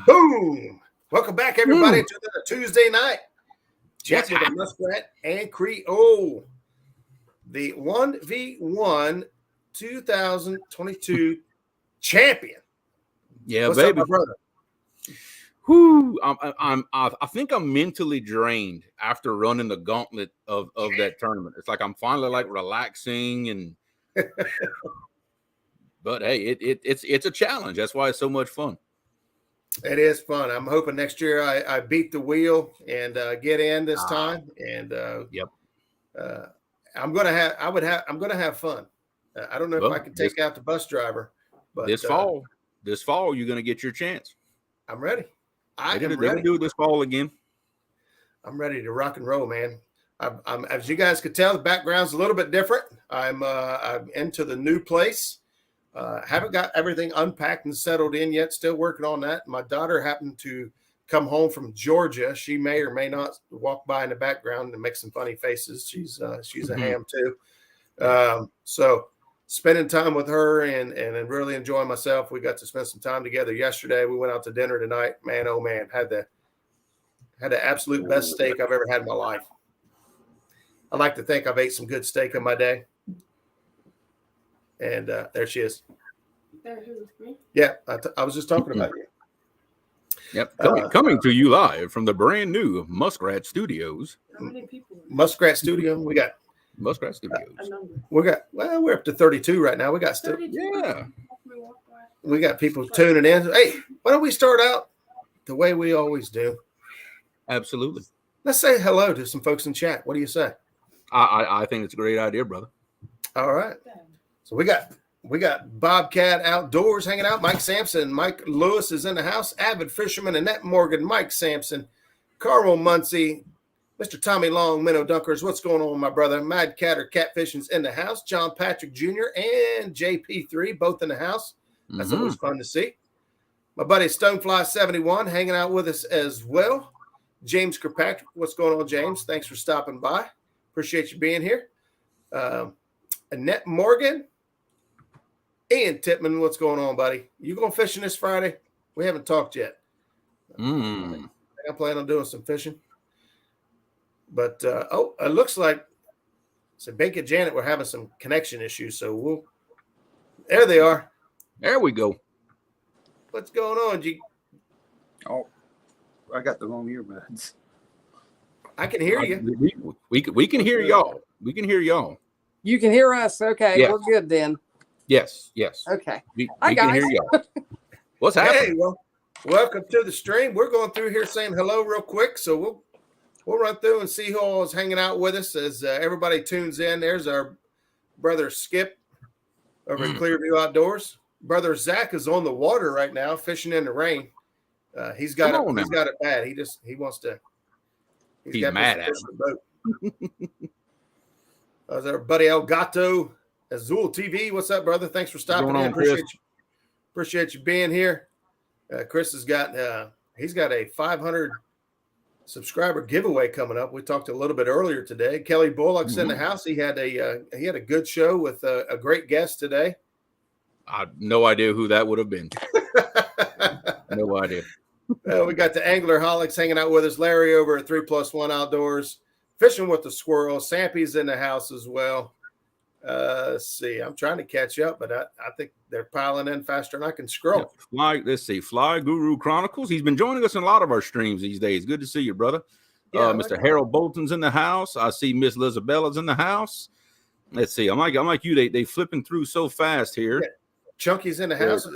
Boom! Welcome back, everybody, to the Tuesday night chat with the Muskrat and Creole, the 1v1 2022 champion. Yeah, What's baby. up, my brother? I think I'm mentally drained after running the gauntlet of that tournament. It's like I'm finally like relaxing and. But hey, it's a challenge. That's why it's so much fun. It is fun. I'm hoping next year I beat the wheel and get in this time. And I'm gonna have fun. I don't know if I can take out the bus driver, but this fall you're gonna get your chance. I'm ready. They're gonna do it this fall again. I'm ready to rock and roll, man. I'm as you guys could tell, the background's a little bit different. I'm into the new place. Haven't got everything unpacked and settled in yet. Still working on that. My daughter happened to come home from Georgia. She may or may not walk by in the background and make some funny faces. She's a ham too. So spending time with her and really enjoying myself. We got to spend some time together yesterday. We went out to dinner tonight. Man, oh man, had the absolute best steak I've ever had in my life. I like to think I've ate some good steak in my day. And there she is. Yeah, I was just talking about you. Yep, coming to you live from the brand new Muskrat Studios. How many people? Muskrat Studio. We got Muskrat Studios. We're up to 32 right now. We got still. Yeah. We got people tuning in. Hey, why don't we start out the way we always do? Absolutely. Let's say hello to some folks in chat. What do you say? I think it's a great idea, brother. All right. So we got Bobcat Outdoors hanging out. Mike Sampson, Mike Lewis is in the house. Avid fisherman Annette Morgan, Mike Sampson, Carl Muncie, Mr. Tommy Long, Minnow Dunkers. What's going on, my brother? Mad Catter Catfishing's in the house. John Patrick Jr. and JP3 both in the house. That's always fun to see. My buddy Stonefly71 hanging out with us as well. James Kirkpatrick, what's going on, James? Thanks for stopping by. Appreciate you being here. Annette Morgan. Ian Tipman, what's going on, buddy? You going fishing this Friday? We haven't talked yet. I'm planning on doing some fishing. But, it looks like Bink and Janet were having some connection issues. So there they are. There we go. What's going on, G? Oh, I got the wrong earbuds. I can hear you. We can hear y'all. We can hear y'all. You can hear us. Okay, yes. We're good then. Yes. Okay. We can hear y'all. What's happening? Hey, well, welcome to the stream. We're going through here saying hello real quick. So we'll run through and see who all is hanging out with us as everybody tunes in. There's our brother Skip over at Clearview Outdoors. Brother Zach is on the water right now, fishing in the rain. He's got it bad. He wants to. He's mad at the boat. There's our buddy El Gato, Azul TV. What's up, brother? Thanks for stopping in. Appreciate you being here. Chris has got he's got a 500 subscriber giveaway coming up. We talked a little bit earlier today. Kelly Bullock's in the house. He had a good show with a great guest today. I have no idea who that would have been. No idea. We got the Anglerholics hanging out with us. Larry over at 3+1 Outdoors, fishing with the squirrel. Sampy's in the house as well. Let's see. I'm trying to catch up, but I think they're piling in faster than I can scroll. Fly Guru Chronicles. He's been joining us in a lot of our streams these days. Good to see you, brother. Yeah, Mr. Harold Bolton's in the house. I see Miss Lizabella's in the house. Let's see. I'm like you. They flipping through so fast here. Yeah. Chunky's in the house.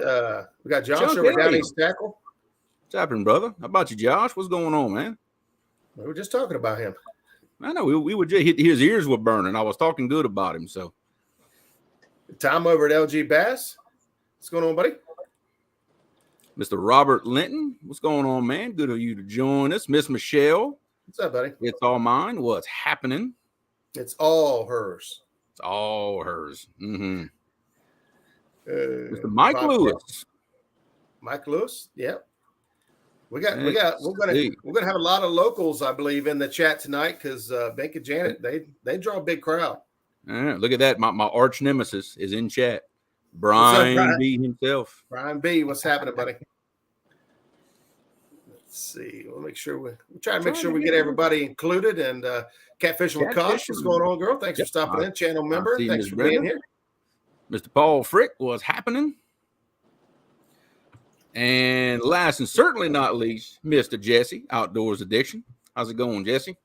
We got Josh over down East Tackle. What's happening, brother? How about you, Josh? What's going on, man? We were just talking about him. I know we were just his ears were burning. I was talking good about him. So, Tom over at LG Bass. What's going on, buddy? Mr. Robert Linton. What's going on, man? Good of you to join us. Miss Michelle. What's up, buddy? It's all mine. What's happening? It's all hers. It's all hers. Mr. Mike Lewis. Mike Lewis. Yep. We're gonna have a lot of locals, I believe, in the chat tonight because Bink and Janet they draw a big crowd. Look at that. My arch nemesis is in chat. Brian B himself. Brian B, what's happening, buddy? see. We'll make sure we'll try to make sure we get everybody included. And Catfishing with Cox, what's going on, girl? Thanks for stopping in, channel member. Thanks for being here. Mr. Paul Frick, what's happening? And last and certainly not least, Mr. Jesse, Outdoors Addiction. How's it going, Jesse?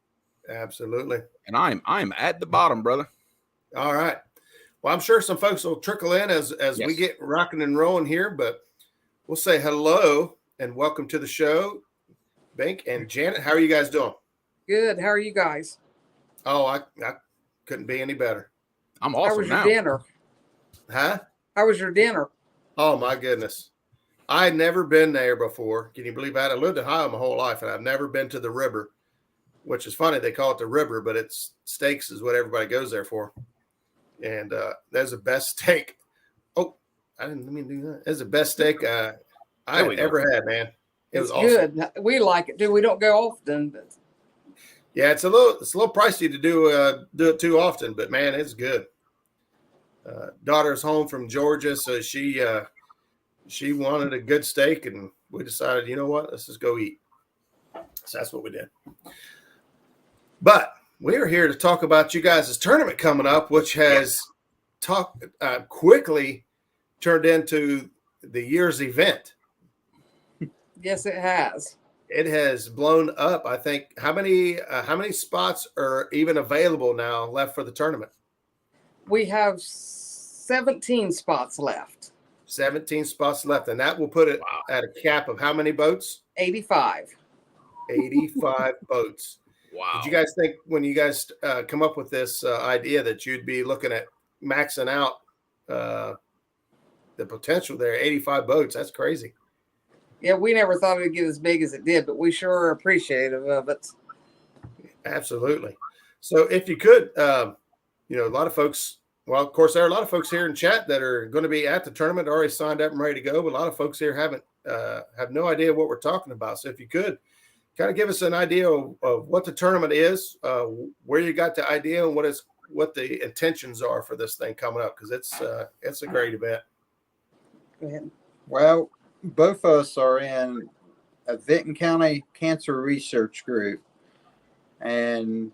Absolutely. And I'm at the bottom, brother. All right. Well, I'm sure some folks will trickle in as we get rocking and rolling here, but we'll say hello and welcome to the show, Bink and Janet. How are you guys doing? Good. How are you guys? Oh, I couldn't be any better. I'm awesome. How was your now. dinner? Huh? How was your dinner? Oh, my goodness. I had never been there before. Can you believe that? I lived in Ohio my whole life, and I've never been to the river, which is funny. They call it the river, but it's steaks is what everybody goes there for. And there's the best steak. Oh, I didn't mean to do that. It's the best steak I ever had, man. It was awesome. Good. We like it too. We don't go often, but yeah, it's a little pricey to do it too often, but man, it's good. Daughter's home from Georgia, so she wanted a good steak, and we decided, you know what, let's just go eat. So that's what we did. But we are here to talk about you guys' tournament coming up, which has quickly turned into the year's event. yes, it has. It has blown up. I think how many spots are even available now left for the tournament? We have 17 spots left. 17 spots left, and that will put it at a cap of how many boats? 85. 85 boats. Wow. Did you guys think when you guys come up with this idea that you'd be looking at maxing out the potential there? 85 boats. That's crazy. Yeah, we never thought it would get as big as it did, but we sure are appreciative of it. Absolutely. So if you could, a lot of folks, well, of course, there are a lot of folks here in chat that are going to be at the tournament, already signed up and ready to go, but a lot of folks here have no idea what we're talking about. So if you could kind of give us an idea of what the tournament is, where you got the idea, and what the intentions are for this thing coming up, because it's a great event. Go ahead. Well, both of us are in a Vinton County Cancer Research Group. And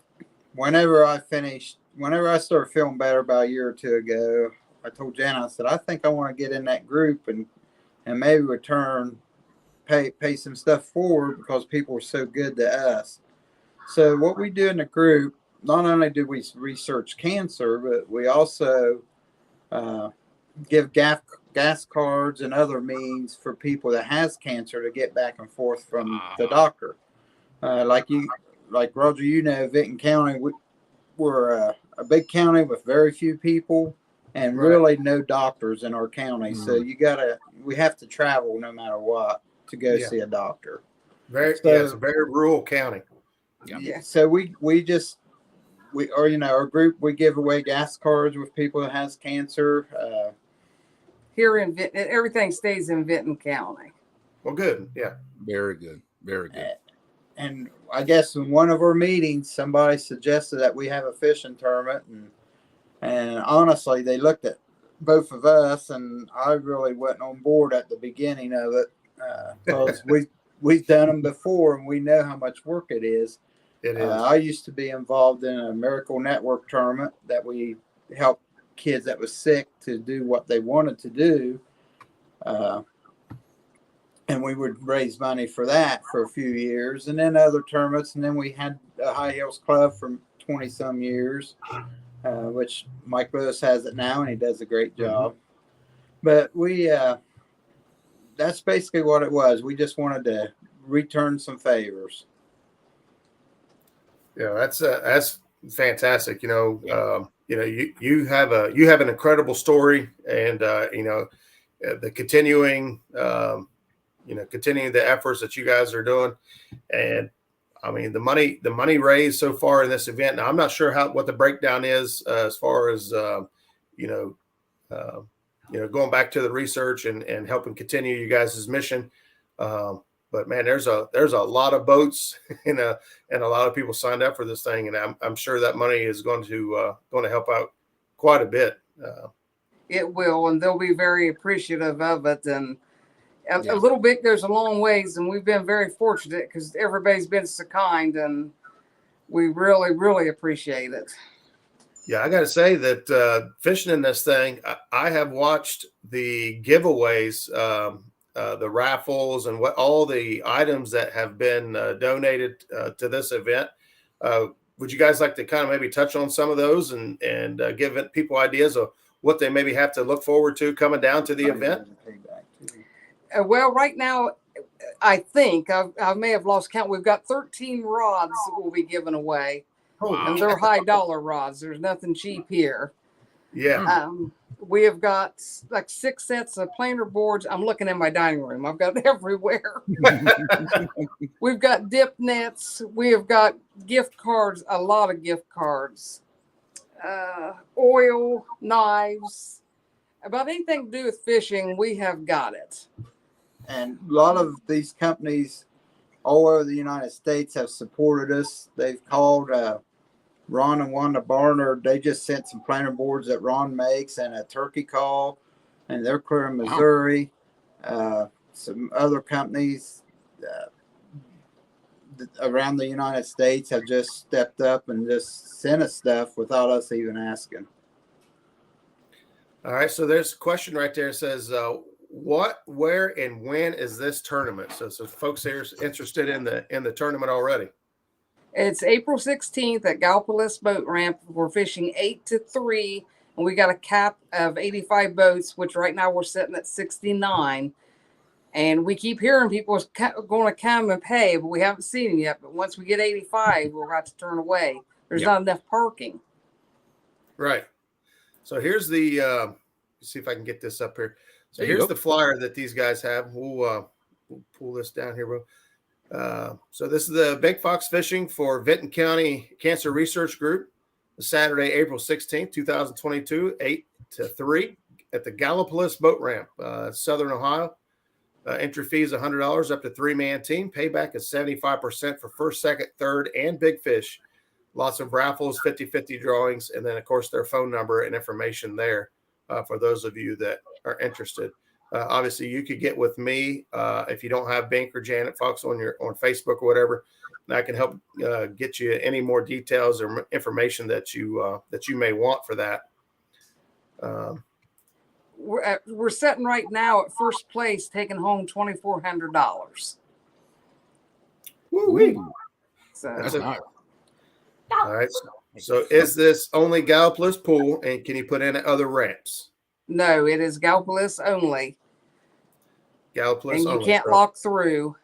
whenever I started feeling better about a year or two ago, I told Jan, I said, I think I want to get in that group and maybe pay some stuff forward because people were so good to us. So what we do in the group, not only do we research cancer, but we also give gas cards and other means for people that has cancer to get back and forth from the doctor. Like Roger, Vinton County, we're a big county with very few people and really no doctors in our county. Mm-hmm. So we have to travel no matter what to go see a doctor. It's a very rural county. Yeah. So our group, we give away gas cards with people that has cancer. Here in Vinton, everything stays in Vinton County. Well, good. Yeah. Very good. Very good. And I guess in one of our meetings, somebody suggested that we have a fishing tournament, and honestly, they looked at both of us, and I really wasn't on board at the beginning of it because we've done them before, and we know how much work it is. It is. I used to be involved in a Miracle Network tournament that we helped kids that was sick to do what they wanted to do. And we would raise money for that for a few years, and then other tournaments. And then we had a High Hills Club for 20 some years, which Mike Lewis has it now, and he does a great job. But that's basically what it was. We just wanted to return some favors. Yeah, that's fantastic. You have an incredible story, and the continuing the efforts that you guys are doing. And I mean, the money raised so far in this event. Now, I'm not sure what the breakdown is as far as going back to the research and helping continue you guys' mission. But man, there's a lot of boats and a lot of people signed up for this thing, and I'm sure that money is going to help out quite a bit. It will, and they'll be very appreciative of it. And A little bit goes a long ways, and we've been very fortunate because everybody's been so kind, and we really, really appreciate it. Yeah, I got to say that fishing in this thing, I have watched the giveaways, the raffles, and what all the items that have been donated to this event. Would you guys like to kind of maybe touch on some of those and give people ideas of what they maybe have to look forward to coming down to the event? Well, right now, I think I may have lost count. We've got 13 rods that we'll be giving away. And they're high dollar rods. There's nothing cheap here. Yeah. We have got like 6 sets of planer boards. I'm looking in my dining room. I've got it everywhere. We've got dip nets. We have got gift cards, a lot of gift cards, oil, knives. About anything to do with fishing, we have got it. And a lot of these companies all over the United States have supported us. They've called Ron and Wanda Barner. They just sent some planer boards that Ron makes and a turkey call, and they're clear in Missouri. Some other companies around the United States have just stepped up and just sent us stuff without us even asking. All right. So there's a question right there that says, what, where, and when is this tournament? So folks here is interested in the tournament already. It's April 16th at Gallipolis Boat Ramp. We're fishing 8 to 3, and we got a cap of 85 boats, which right now we're sitting at 69. And we keep hearing people are going to come and pay, but we haven't seen them yet. But once we get 85, we'll have to turn away. There's not enough parking. Right. So here's the see if I can get this up here. So There you here's go. the flyer that these guys have. We'll pull this down here, bro. So this is the Bink Fox Fishing for Vinton County Cancer Research Group, Saturday, April 16th, 2022, 8 to 3 at the Gallipolis Boat Ramp, Southern Ohio. Entry fee is $100 up to 3-man team. Payback is 75% for first, second, third, and big fish. Lots of raffles, 50-50 drawings, and then, of course, their phone number and information there for those of you that are interested. Obviously, you could get with me if you don't have Bink or Janet Fox on Facebook or whatever. And I can help get you any more details or information that you may want for that. We're sitting right now at first place, taking home $2,400. Woo-wee. So That's nice. All right. So is this only Gallipolis pool, and can you put in other ramps? no, it is Gallipolis only, Gallipolis and you only. can't So lock through.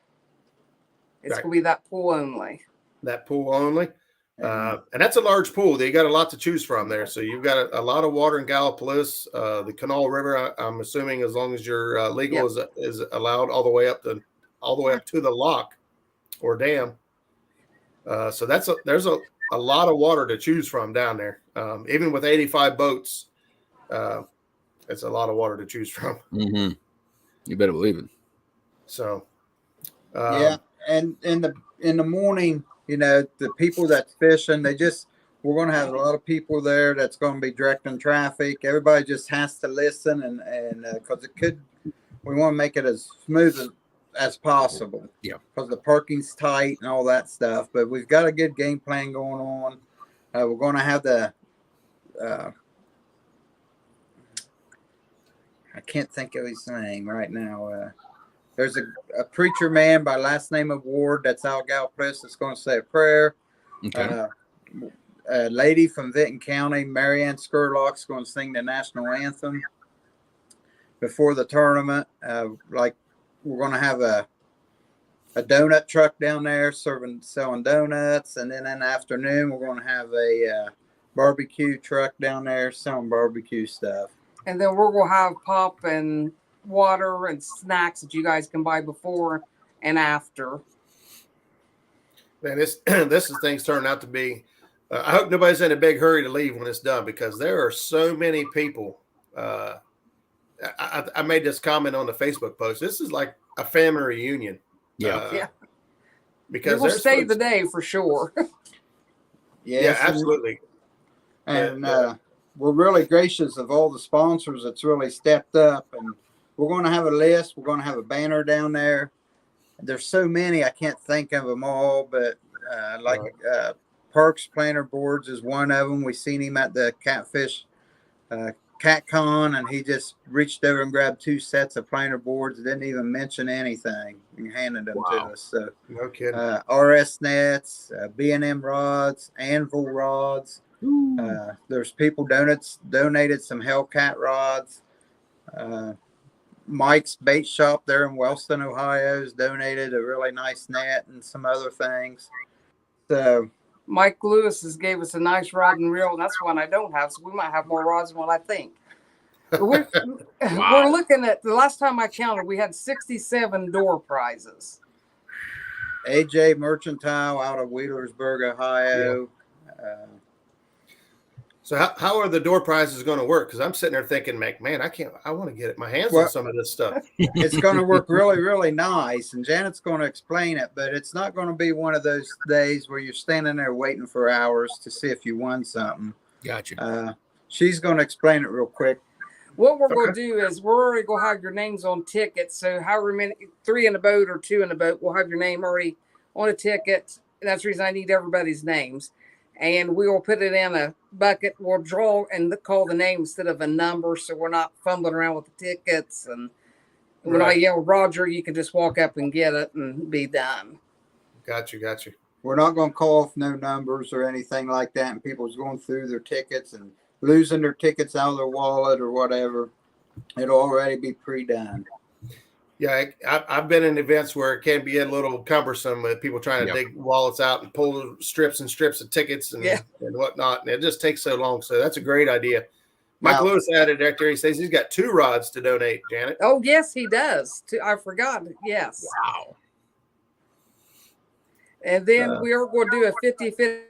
It's Right. gonna be that pool only. that pool only. And that's a large pool. You got a lot to choose from there. So you've got a lot of water in Gallipolis. The Canal River, I'm assuming, as long as you're legal, is allowed all the way up to the lock or dam. So there's a lot of water to choose from down there. Even with 85 boats, it's a lot of water to choose from. Mm-hmm. You better believe it. So Yeah, and in the morning, the people that's fishing, we're going to have a lot of people there that's going to be directing traffic. Everybody just has to listen, and because we want to make it as smooth as possible. Yeah. Because the parking's tight and all that stuff. But we've got a good game plan going on. We're going to have I can't think of his name right now. There's a preacher man by last name of Ward that's out Gallipolis that's going to say a prayer. Okay. A lady from Vinton County, Marianne Skurlock's going to sing the national anthem before the tournament. We're going to have a donut truck down there selling donuts, and then in the afternoon we're going to have a barbecue truck down there selling barbecue stuff. And then we're gonna have pop and water and snacks that you guys can buy before and after. man, this thing's turned out to be. I hope nobody's in a big hurry to leave when it's done, because there are so many people. I made this comment on the Facebook post. This is like a family reunion. Yeah. Because we'll there's stay folks- the day for sure. Yeah, absolutely. And we're really gracious of all the sponsors that's really stepped up. And we're going to have a list. We're going to have a banner down there. There's so many, I can't think of them all, but Parks Planter Boards is one of them. We seen him at the Catfish CatCon, and he just reached over and grabbed 2 sets of planter boards, didn't even mention anything, and handed them to us. So no kidding. RS nets, B&M rods, Anvil rods. There's people donated some Hellcat rods. Mike's bait shop there in Wellston, Ohio, has donated a really nice net and some other things. So Mike Lewis has gave us a nice rod and reel, and that's one I don't have, so we might have more rods than what I think. We're looking at, the last time I counted, we had 67 door prizes. AJ Mercantile out of Wheelersburg, Ohio. Yeah. So how are the door prizes going to work? Because I'm sitting there thinking, man, I want to get my hands on some of this stuff. It's going to work really, really nice. And Janet's going to explain it, but it's not going to be one of those days where you're standing there waiting for hours to see if you won something. Gotcha. She's going to explain it real quick. What we're going to do is we're already going to have your names on tickets. So however many, 3 in a boat or 2 in a boat, we'll have your name already on a ticket. And that's the reason I need everybody's names. And we will put it in a bucket. We'll draw and call the name instead of a number, so we're not fumbling around with the tickets. And when I yell Roger, you can just walk up and get it and be done. Got you. We're not going to call off no numbers or anything like that. And people's going through their tickets and losing their tickets out of their wallet or whatever. It'll already be pre-done. Yeah, I've been in events where it can be a little cumbersome with people trying to dig wallets out and pull strips and strips of tickets and whatnot. And it just takes so long. So that's a great idea. Mike Lewis added right there. He says he's got 2 rods to donate, Janet. Oh, yes, he does. I forgot. Yes. Wow. And then we are going to do a 50-50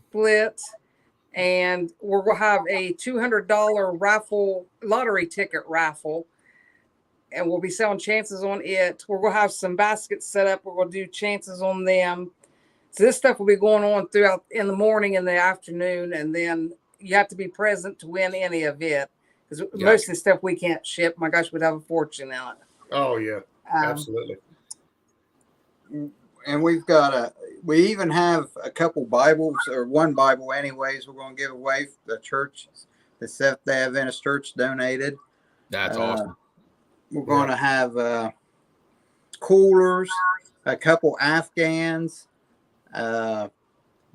split. And we're going to have a $200 lottery ticket raffle. And we'll be selling chances on it. We're going to have some baskets set up. We're going to do chances on them. So this stuff will be going on throughout in the morning and the afternoon. And then you have to be present to win any of it. Because most of the stuff we can't ship. My gosh, we'd have a fortune in it. Oh, yeah. Absolutely. And we even have a couple Bibles, or 1 Bible anyways, we're going to give away. The church, the Seventh-day Adventist Church donated. That's awesome. We're going to have coolers, a couple Afghans,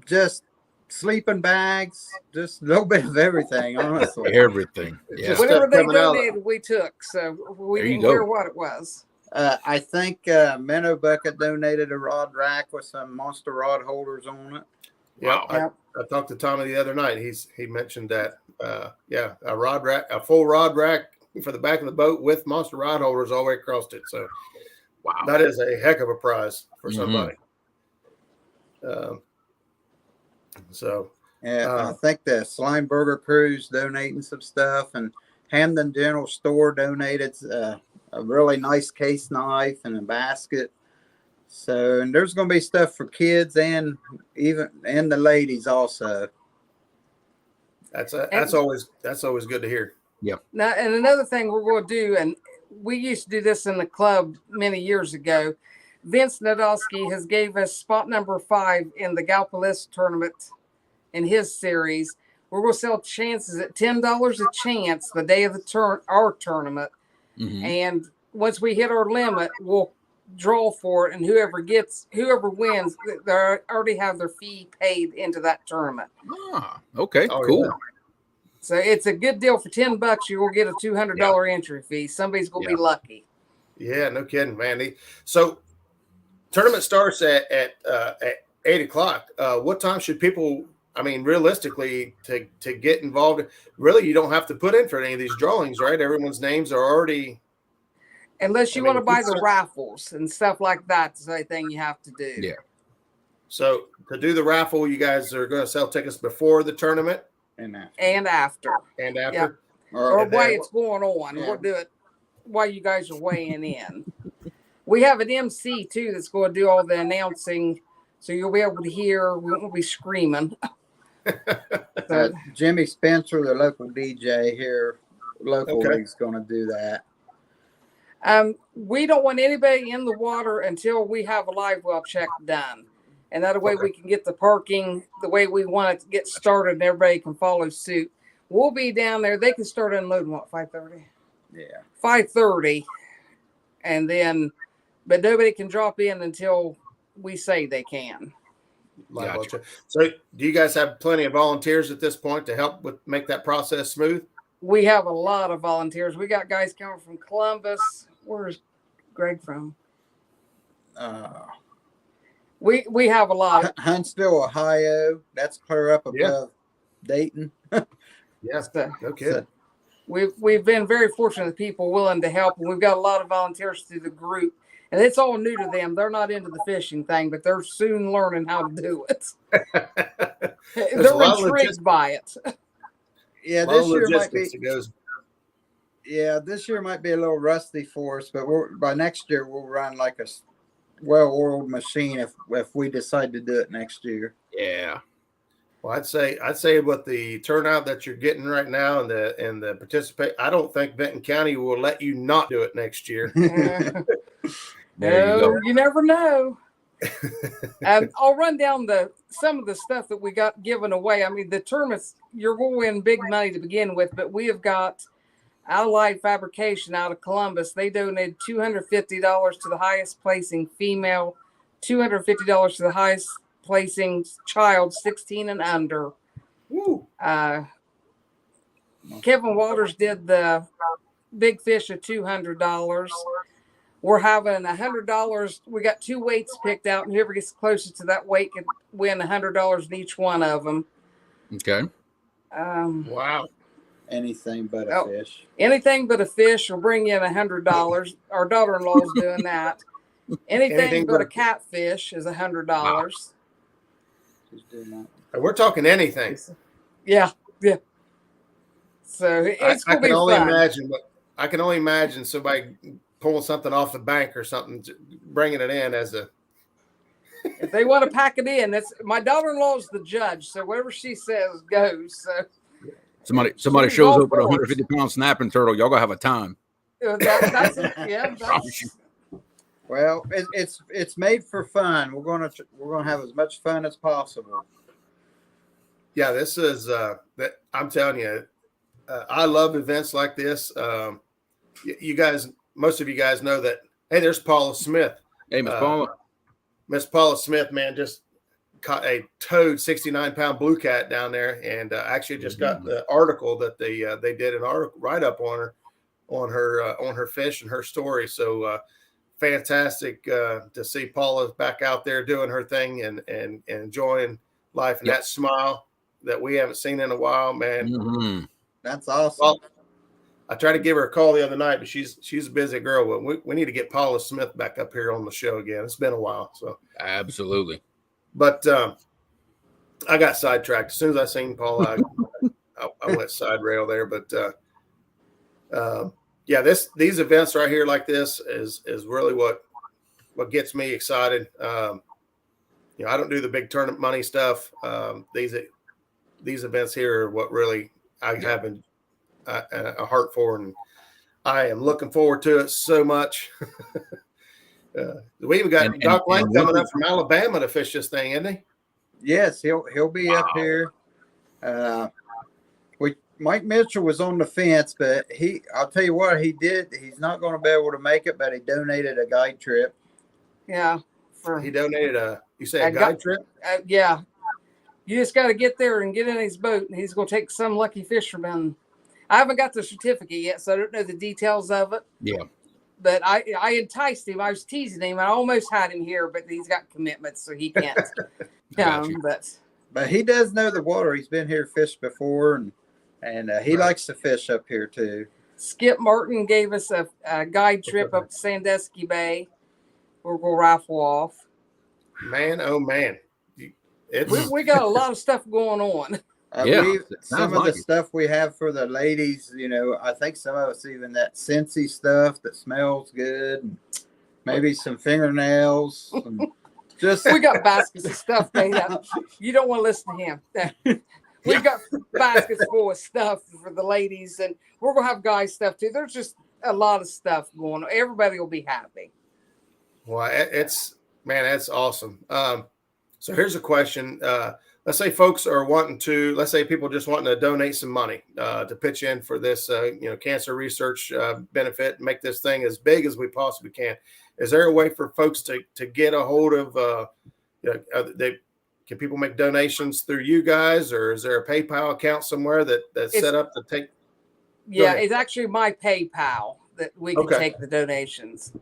just sleeping bags, just a little bit of everything, honestly. Everything. Yeah. Whatever they donated, we took. So we didn't care what it was. I think Minnow Bucket donated a rod rack with some monster rod holders on it. Yeah, I talked to Tommy the other night. He mentioned that. A rod rack, a full rod rack for the back of the boat with monster rod holders all the way across it. So, wow, that is a heck of a prize for somebody. I think the Slime Burger Crew's donating some stuff, and Hamden General Store donated a really nice case knife and a basket. So, and there's going to be stuff for kids and the ladies also. That's always good to hear. Yep. Now, and another thing we're going to do, and we used to do this in the club many years ago. Vince Nadolski has gave us spot number 5 in the Gallipolis tournament in his series. We're going to sell chances at $10 a chance the day of our tournament. Mm-hmm. And once we hit our limit, we'll draw for it, and whoever wins, they already have their fee paid into that tournament. Okay, cool. Yeah. So it's a good deal for $10. You will get a $200 entry fee. Somebody's gonna be lucky. Yeah, no kidding, man. So tournament starts at 8:00. What time should people? I mean, realistically, to get involved, really, you don't have to put in for any of these drawings, right? Everyone's names are already. Unless you want to buy the raffles and stuff like that, that's the only thing you have to do. Yeah. So to do the raffle, you guys are going to sell tickets before the tournament and after. Yep. Or while it's going on. Yeah. We'll do it while you guys are weighing in. We have an MC too that's going to do all the announcing, so you'll be able to hear. We won't be screaming. Jimmy Spencer, the local DJ here, locally, is going to do that. We don't want anybody in the water until we have a live well check done. And that way we can get the parking the way we want it to get started and everybody can follow suit. We'll be down there. They can start unloading, what, 5:30? Yeah. 5:30. And then, but nobody can drop in until we say they can. Gotcha. So do you guys have plenty of volunteers at this point to help with make that process smooth? We have a lot of volunteers. We got guys coming from Columbus. Where's Greg from? We have a lot. Huntsville, Ohio. That's clear up above Dayton. Yes. So, No kidding. we've been very fortunate with people willing to help, and we've got a lot of volunteers through the group. And it's all new to them. They're not into the fishing thing, but they're soon learning how to do it. They're intrigued by it. Yeah, this year might be. Yeah, this year might be a little rusty for us, but by next year we'll run like a well-oiled machine if we decide to do it next year. Yeah. Well, I'd say with the turnout that you're getting right now and the participate, I don't think Benton County will let you not do it next year. No, you never know. I'll run down some of the stuff that we got given away. I mean, the tournaments, you're going to win big money to begin with, but we have got Allied Fabrication out of Columbus. They donated $250 to the highest placing female, $250 to the highest placing child, 16 and under. Kevin Walters did the big fish of $200. We're having $100. We got 2 weights picked out, and whoever gets closest to that weight can win $100 in each one of them. Okay. Wow. Anything but a fish. Anything but a fish will bring in $100. Our daughter-in-law is doing that. Anything but a catfish is $100. Wow. We're talking anything. Yeah. So it's I gonna be fun. I can only Mm-hmm. imagine somebody pulling something off the bank or something, bringing it in as a. If they want to pack it in, that's my daughter-in-law is the judge, so whatever she says goes. So somebody shows up with a 150-pound snapping turtle, y'all gonna have a time. That's Well, it's made for fun. We're gonna have as much fun as possible. Yeah, this is that I'm telling you, I love events like this. You guys, most of you guys know that. Hey, there's Paula Smith. Hey, Miss Paula. Miss Paula Smith, man, just caught a toad 69-pound blue cat down there, and actually just got the article that they did an article write up on her fish and her story. So fantastic to see Paula back out there doing her thing and enjoying life, and that smile that we haven't seen in a while, man. Mm-hmm. That's awesome. Well, I tried to give her a call the other night, but she's a busy girl. But we need to get Paula Smith back up here on the show again. It's been a while. So absolutely. But I got sidetracked as soon as I seen Paula. I went side rail there. But yeah, these events right here like this is really what gets me excited. I don't do the big tournament money stuff. These events here are what really I have a heart for, and I am looking forward to it so much. We even got Doc Lang coming up from Alabama to fish this thing, isn't he? Yes, he'll be up here. Mike Mitchell was on the fence, but I'll tell you what he did. He's not going to be able to make it, but he donated a guide trip. Yeah. He donated a guide trip? Yeah. You just got to get there and get in his boat, and he's going to take some lucky fisherman. I haven't got the certificate yet, so I don't know the details of it. Yeah. But I enticed him. I was teasing him. I almost had him here, but he's got commitments, so he can't. But he does know the water. He's been here fished before, and he likes to fish up here too. Skip Martin gave us a guide trip up to Sandusky Bay. We'll go rifle off. Man, oh man. We got a lot of stuff going on. I believe some of the stuff we have for the ladies, I think some of us even that Scentsy stuff that smells good, and maybe some fingernails. We got baskets of stuff made up. You don't want to listen to him. We've got baskets full of stuff for the ladies, and we're gonna have guys stuff too. There's just a lot of stuff going on. Everybody will be happy. Well, it's man, that's awesome. So here's a question. Let's say folks are wanting to, let's say people just wanting to donate some money to pitch in for this, cancer research benefit, and make this thing as big as we possibly can. Is there a way for folks to get a hold of, can people make donations through you guys, or is there a PayPal account somewhere that's set up to take? Yeah, it's actually my PayPal that we can Okay. take the donations.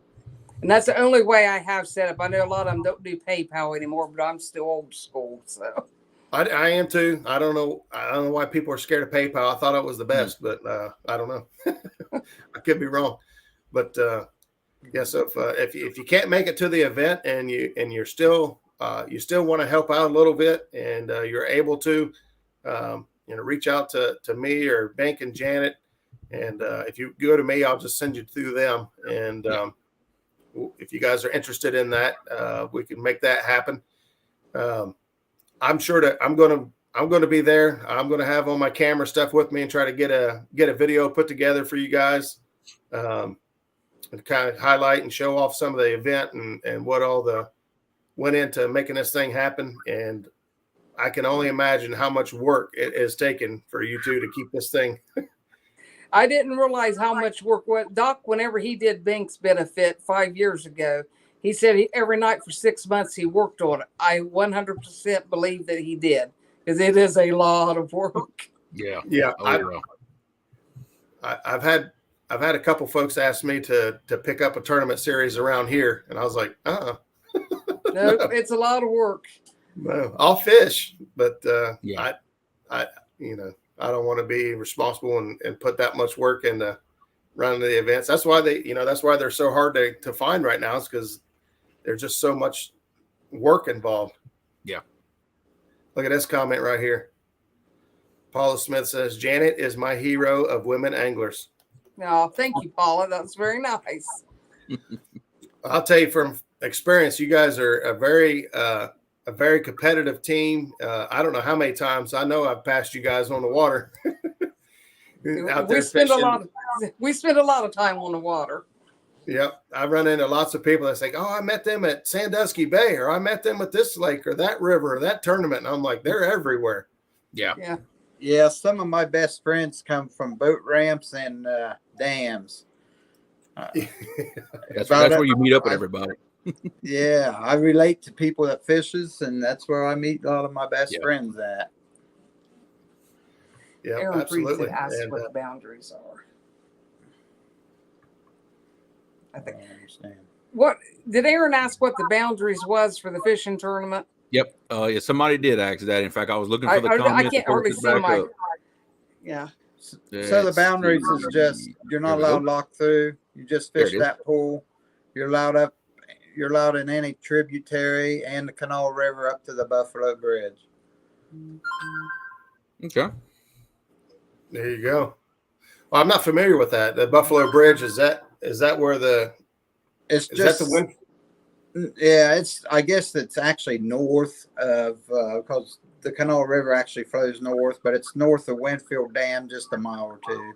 And that's the only way I have set up. I know a lot of them don't do PayPal anymore, but I'm still old school. So I am too. I don't know why people are scared of PayPal. I thought it was the best, but I don't know. I could be wrong. But yeah, so if you can't make it to the event and you still want to help out a little bit, and you're able to, reach out to me or Bink and Janet, and if you go to me, I'll just send you through them. And if you guys are interested in that, we can make that happen. I'm sure that I'm going to be there. I'm going to have all my camera stuff with me and try to get a video put together for you guys, and kind of highlight and show off some of the event and what all went into making this thing happen. And I can only imagine how much work it has taken for you two to keep this thing. I didn't realize how much work Doc, whenever he did Bink's benefit 5 years ago, he said every night for 6 months he worked on it. I 100% believe that he did, because it is a lot of work. Yeah. Oh, I've had a couple folks ask me to pick up a tournament series around here, and I was like, No, it's a lot of work. No, I'll fish, but I don't want to be responsible and put that much work into running the events. That's why they're so hard to find right now, is because there's just so much work involved. Yeah. Look at this comment right here. Paula Smith says, Janet is my hero of women anglers. No, thank you, Paula. That's very nice. I'll tell you from experience, you guys are a very competitive team. I don't know how many times. I know I've passed you guys on the water. Out there fishing. We spend a lot of time on the water. Yep. I run into lots of people that say, oh, I met them at Sandusky Bay, or I met them at this lake or that river or that tournament. And I'm like, they're everywhere. Yeah. Yeah, some of my best friends come from boat ramps and dams. That's where you meet up with everybody. Yeah, I relate to people that fishes, and that's where I meet a lot of my best friends at. Yeah, Aaron absolutely. Asked what the boundaries are. I think. I understand. What did Aaron ask? What the boundaries was for the fishing tournament? Yep. Yeah, somebody did ask that. In fact, I was looking for the comments. I can't hardly see my. Yeah. So the boundaries is just you're not allowed to lock through. You just fish that pool. You're allowed in any tributary and the Canal River up to the Buffalo Bridge. Okay. There you go. Well, I'm not familiar with that. The Buffalo Bridge, is that where it's is just that the wind? Yeah, I guess it's actually north of because the Canal River actually flows north, but it's north of Winfield Dam, just a mile or two.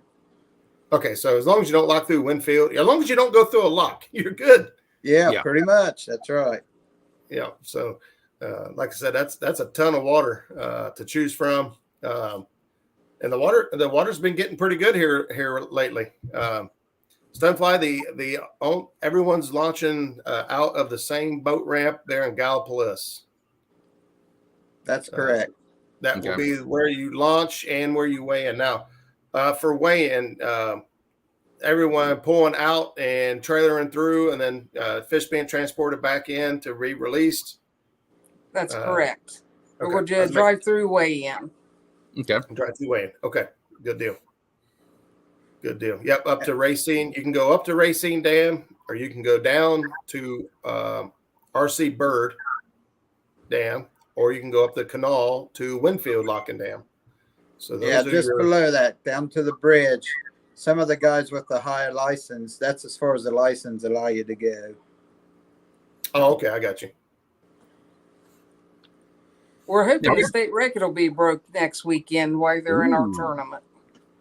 Okay, so as long as you don't lock through Winfield, as long as you don't go through a lock, you're good. Yeah, pretty much. That's right. Yeah. So, like I said, that's a ton of water to choose from, and the water's been getting pretty good here lately. Stonefly, everyone's launching out of the same boat ramp there in Gallipolis. That's correct. That will be where you launch and where you weigh in. Now, for weigh-in, everyone pulling out and trailering through, and then fish being transported back in to be released. That's correct. Okay. Or would you drive through weigh-in? Okay. Drive through weigh-in. Okay. Good deal. Yep. Up to Racine. You can go up to Racine Dam, or you can go down to RC Bird Dam, or you can go up the canal to Winfield Lock and Dam. So those just below that, down to the bridge. Some of the guys with the higher license, that's as far as the license allow you to go. Oh, okay. I got you. We're hoping the state record will be broke next weekend while they're in our tournament.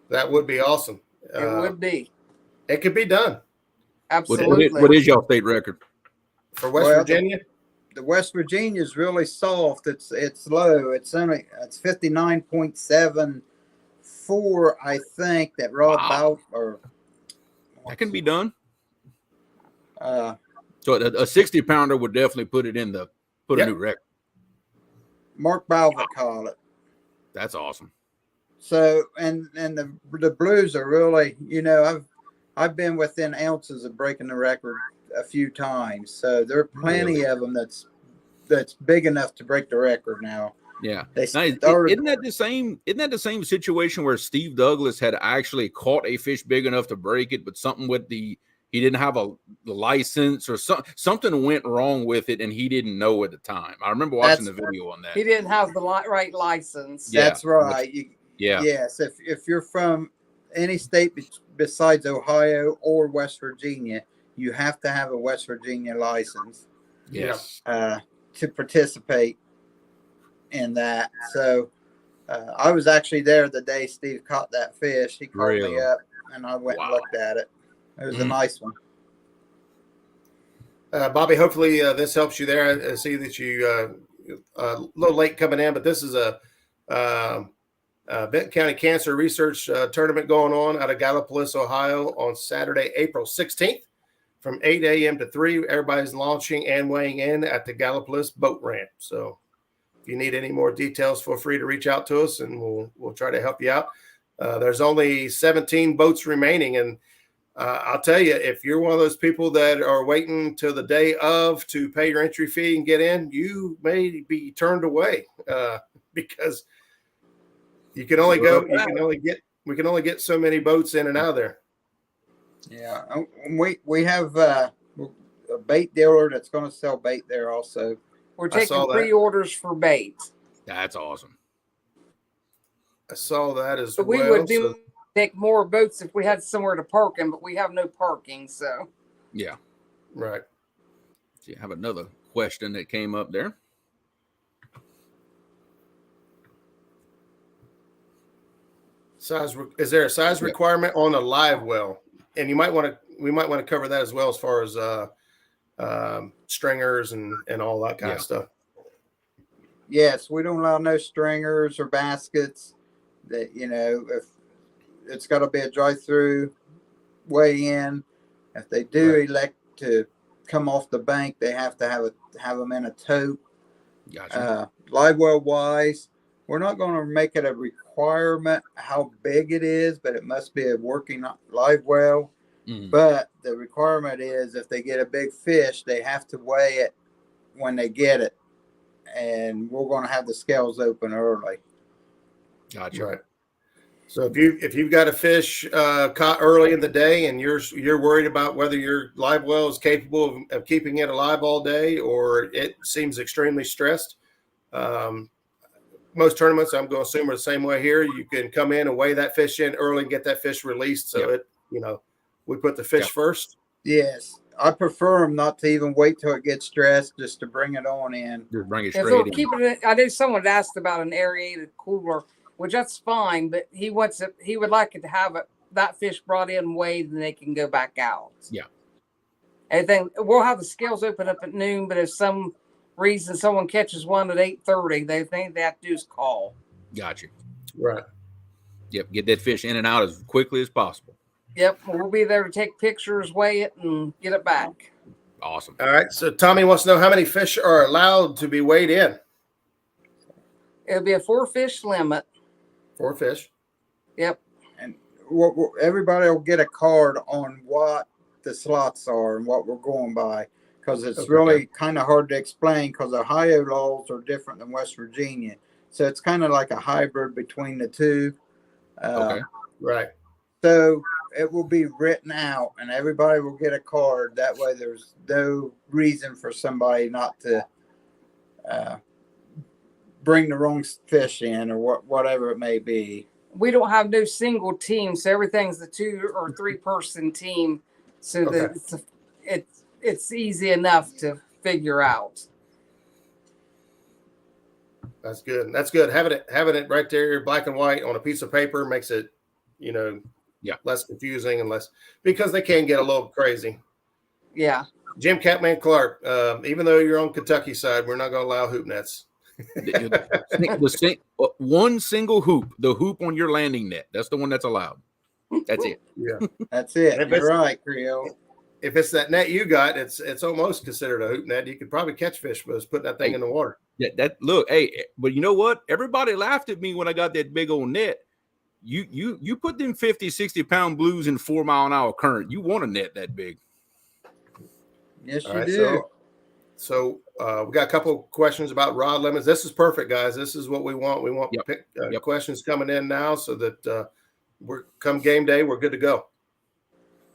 That would be awesome. It would be. It could be done Absolutely. What is y'all state record? for West Well, Virginia. The West Virginia is really soft. It's low. It's 59.74, I think. That Rob Wow. or That can be done. uh, So a 60 pounder would definitely put it in put Yep. a new record. Mark Balva called it. That's awesome. So and the blues are really, I've been within ounces of breaking the record a few times. So there are plenty of them that's big enough to break the record now. Yeah. They Now, started, isn't that the same situation where Steve Douglas had actually caught a fish big enough to break it, but something with he didn't have the license or something went wrong with it and he didn't know at the time. I remember watching the video on that. He didn't have the right license. That's right. Yeah. Yes. If you're from any state besides Ohio or West Virginia, you have to have a West Virginia license. Yes. To participate in that. So I was actually there the day Steve caught that fish. He called me up and I went and looked at it. It was a nice one. Bobby, hopefully this helps you there. I see that you a little late coming in, but this is a Benton County Cancer Research Tournament going on out of Gallipolis, Ohio on Saturday, April 16th from 8 a.m. to 3. Everybody's launching and weighing in at the Gallipolis boat ramp. So if you need any more details, feel free to reach out to us and we'll try to help you out. There's only 17 boats remaining. And I'll tell you, if you're one of those people that are waiting till the day of to pay your entry fee and get in, you may be turned away because you can only we can only get so many boats in and out of there. Yeah. We have a bait dealer that's going to sell bait there also. We're taking pre-orders for bait. That's awesome. I saw that as but well. We would take more boats if we had somewhere to park them, but we have no parking, so. Yeah. Right. So you have another question that came up there. Is there a size requirement on a live well? And we might want to cover that as well as far as stringers and all that kind of stuff. Yes, we don't allow no stringers or baskets. That if it's got to be a drive-through weigh in. If they do elect to come off the bank, they have to have them in a tote. Gotcha. Live well wise, we're not going to make it a requirement how big it is, but it must be a working live well. But the requirement is if they get a big fish, they have to weigh it when they get it. And we're going to have the scales open early. Gotcha. Right. So if you've got a fish caught early in the day and you're worried about whether your live well is capable of keeping it alive all day or it seems extremely stressed, most tournaments I'm going to assume are the same way here. You can come in and weigh that fish in early and get that fish released. So we put the fish first. Yes. I prefer them not to even wait till it gets stressed, just to bring it on in. Just bring it straight in. I know someone asked about an aerated cooler, which that's fine, but he would like it to have that fish brought in, weighed, and they can go back out. Yeah. And then we'll have the scales open up at noon, but if some reason someone catches one at 8:30, they think they have to do is call. Gotcha. Right. Yep. Get that fish in and out as quickly as possible. Yep. We'll be there to take pictures, weigh it, and get it back. Awesome. All right. So Tommy wants to know how many fish are allowed to be weighed in. It'll be a 4-fish limit. 4 fish. Yep. And everybody will get a card on what the slots are and what we're going by, because it's really kind of hard to explain because Ohio laws are different than West Virginia. So it's kind of like a hybrid between the two. Right. So it will be written out and everybody will get a card. That way there's no reason for somebody not to bring the wrong fish in or whatever it may be. We don't have no single team, so everything's a 2 or 3 person team. So that it's easy enough to figure out. That's good. That's good. Having it right there, black and white on a piece of paper makes it, less confusing and less, because they can get a little crazy. Yeah. Jim Catman Clark, even though you're on Kentucky side, we're not going to allow hoop nets. One single hoop, the hoop on your landing net. That's the one that's allowed. That's it. Yeah, That's it. You're right, Creole. If it's that net you got, it's almost considered a hoop net. You could probably catch fish by putting that thing in the water. Look, hey, but you know what? Everybody laughed at me when I got that big old net. You put them 50, 60-pound blues in 4 mile an hour current. You want a net that big. Yes, All you right, do. So we got a couple questions about rod limits. This is perfect, guys. This is what we want. We want questions coming in now so that we're come game day, we're good to go.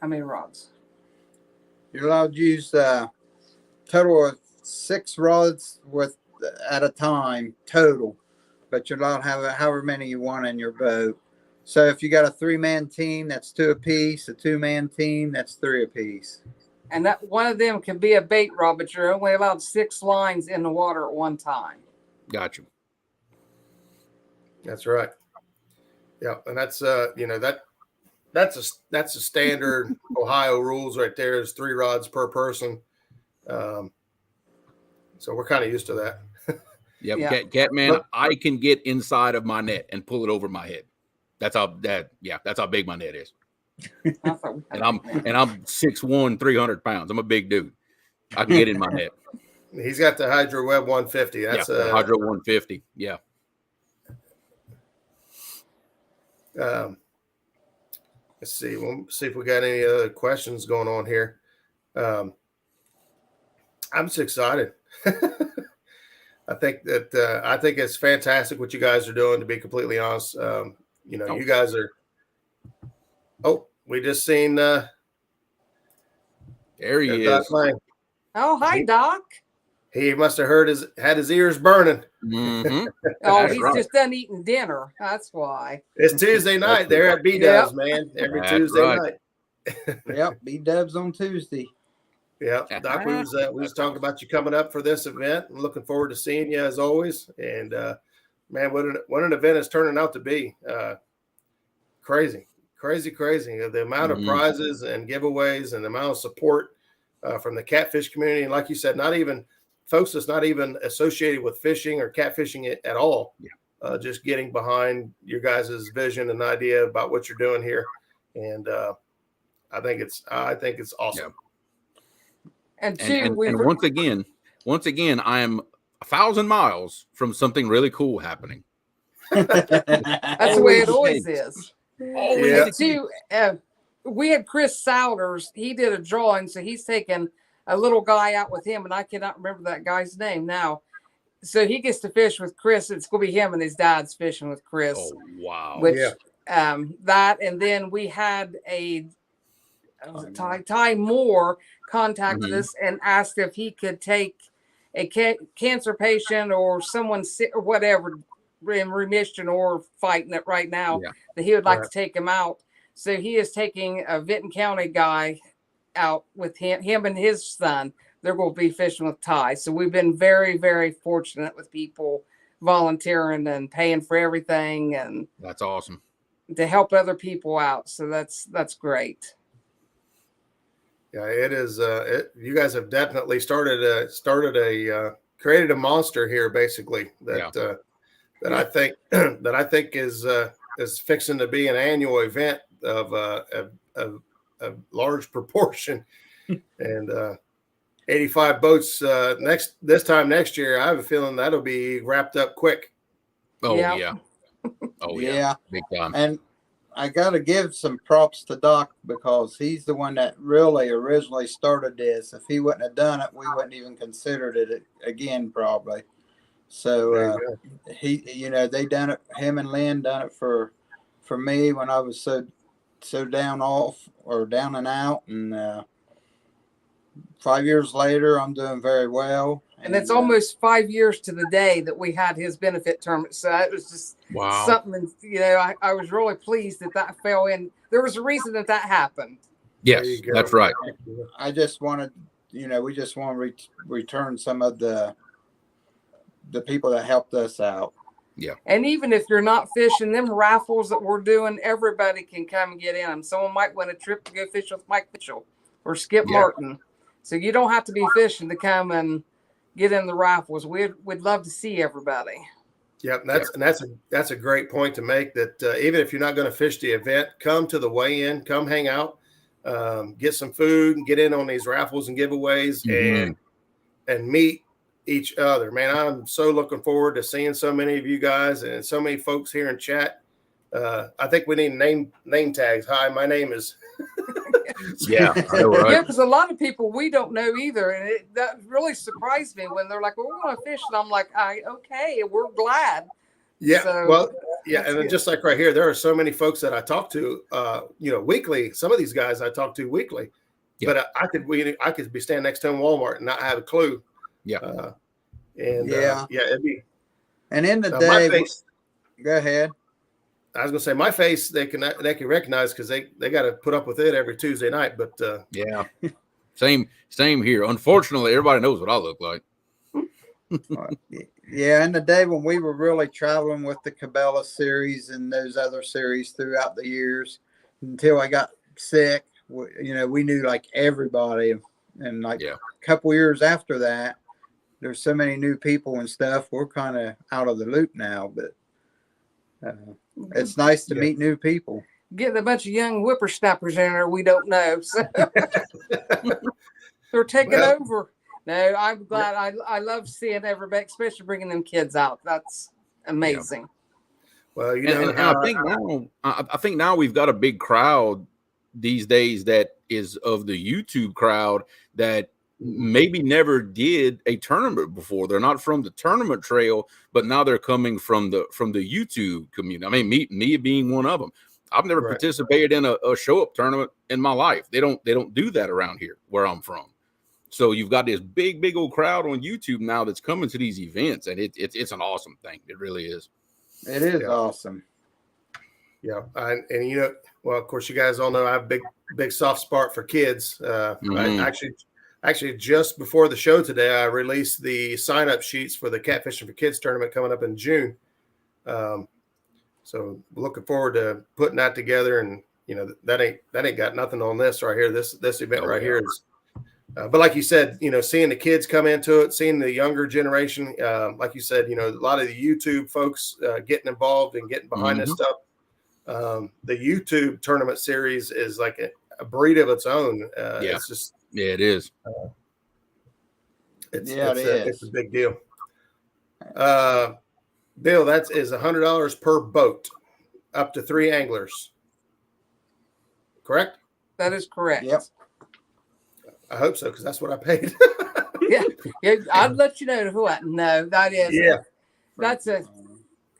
How many rods? You're allowed to use a total of 6 rods at a time total, but you're allowed to have however many you want in your boat. So if you got a 3-man team, that's 2 apiece. A 2-man team, that's 3 apiece. And that one of them can be a bait rod, but you're only allowed 6 lines in the water at one time. Got you. That's right. Yeah, and that's that's a standard Ohio rules right there. Is 3 rods per person. So we're kind of used to that. Yeah. Catman, I can get inside of my net and pull it over my head. That's how big my net is. and I'm 6'1", 300 pounds. I'm a big dude. I can get in my net. He's got the Hydro Web 150. That's a Hydro 150. Yeah. Let's see. We'll see if we got any other questions going on here. I'm just excited. I think it's fantastic what you guys are doing. To be completely honest, you guys are. Oh, we just seen. There he is. Oh, hi, Doc. He must have had his ears burning. Mm-hmm. Oh, he's just done eating dinner. That's why. It's Tuesday night. They're at B-Dubs, man. Every Tuesday night. Yep, B-Dubs on Tuesday. Yeah, Doc, we was talking about you coming up for this event. I'm looking forward to seeing you as always. And man, what an event is turning out to be. Crazy. The amount of prizes and giveaways and the amount of support from the catfish community. And like you said, not even folks that's not even associated with fishing or catfishing at all. Yeah. Just getting behind your guys' vision and idea about what you're doing here. And I think it's awesome. Yeah. And once again, I am 1,000 miles from something really cool happening. That's the way it always is. We had Chris Souders. He did a drawing, so he's taking a little guy out with him, and I cannot remember that guy's name now. So he gets to fish with Chris. It's going to be him and his dad's fishing with Chris. Oh, wow. That, and then we had Ty Moore contacted us and asked if he could take a cancer patient or someone sick or whatever in remission or fighting it right now, that he would like to take him out. So he is taking a Vinton County guy out with him and his son. They're going to be fishing with Ty. So we've been very, very fortunate with people volunteering and paying for everything, and that's awesome to help other people out. So that's great. Yeah, it is. You guys have definitely created a monster here, basically that I think is fixing to be an annual event of a large proportion, and 85 boats this time next year. I have a feeling that'll be wrapped up quick. Oh yeah. Big time. And I got to give some props to Doc, because he's the one that really originally started this. If he wouldn't have done it, we wouldn't even considered it again, probably. So they done it. Him and Lynn done it for me when I was so down and out. And 5 years later, I'm doing very well. And it's almost 5 years to the day that we had his benefit tournament. So it was just something, I was really pleased that fell in. There was a reason that happened. Yes, that's right. I just wanted, we just want to return some of the people that helped us out. Yeah. And even if you're not fishing, them raffles that we're doing, everybody can come and get in them. Someone might win a trip to go fish with Mike Mitchell or Skip Martin. So you don't have to be fishing to come and get in the raffles. We'd love to see everybody. Yep, that's a great point to make. That even if you're not going to fish the event, come to the weigh-in, come hang out, get some food, and get in on these raffles and giveaways, and meet each other. Man, I'm so looking forward to seeing so many of you guys and so many folks here in chat. I think we need name tags. Hi, my name is. Yeah, I know, right? Yeah, because a lot of people we don't know either, and that really surprised me when they're like, "Well, we're going to fish," and I'm like, "Okay, we're glad." Yeah, So, well, yeah, and good. just like right here, there are so many folks that I talk to, weekly. Some of these guys I talk to weekly, but I could be standing next to them in Walmart and not have a clue. Yeah, it'd be. And in the My day, face, go ahead. I was gonna say my face they can recognize because they got to put up with it every Tuesday night. But yeah, same here. Unfortunately, everybody knows what I look like. Yeah, in the day when we were really traveling with the Cabela series and those other series throughout the years, until I got sick, we knew like everybody, and like a couple years after that, there's so many new people and stuff. We're kind of out of the loop now, but it's nice to meet new people. Getting a bunch of young whippersnappers in there we don't know, so they're taking over. No, I'm glad. I love seeing everybody, especially bringing them kids out. That's amazing. Yeah. Well, and I think now we've got a big crowd these days that is of the YouTube crowd that maybe never did a tournament before. They're not from the tournament trail, but now they're coming from the YouTube community. I mean, me being one of them. I've never participated in a show up tournament in my life. They don't do that around here where I'm from. So you've got this big old crowd on YouTube now that's coming to these events, and it's an awesome thing. It really is. It is awesome. Yeah, well, of course, you guys all know I have big soft spot for kids. Actually, just before the show today, I released the sign-up sheets for the Catfishing for Kids tournament coming up in June. So looking forward to putting that together, and that ain't got nothing on this right here. This event here is. But like you said, seeing the kids come into it, seeing the younger generation, like you said, a lot of the YouTube folks getting involved and getting behind this stuff. The YouTube tournament series is like a breed of its own. It's just it is. It's a big deal. Bill, that is $100 per boat, up to 3 anglers. Correct? That is correct. Yep. I hope so, because that's what I paid. yeah, I'd let you know who. No, that is. Yeah.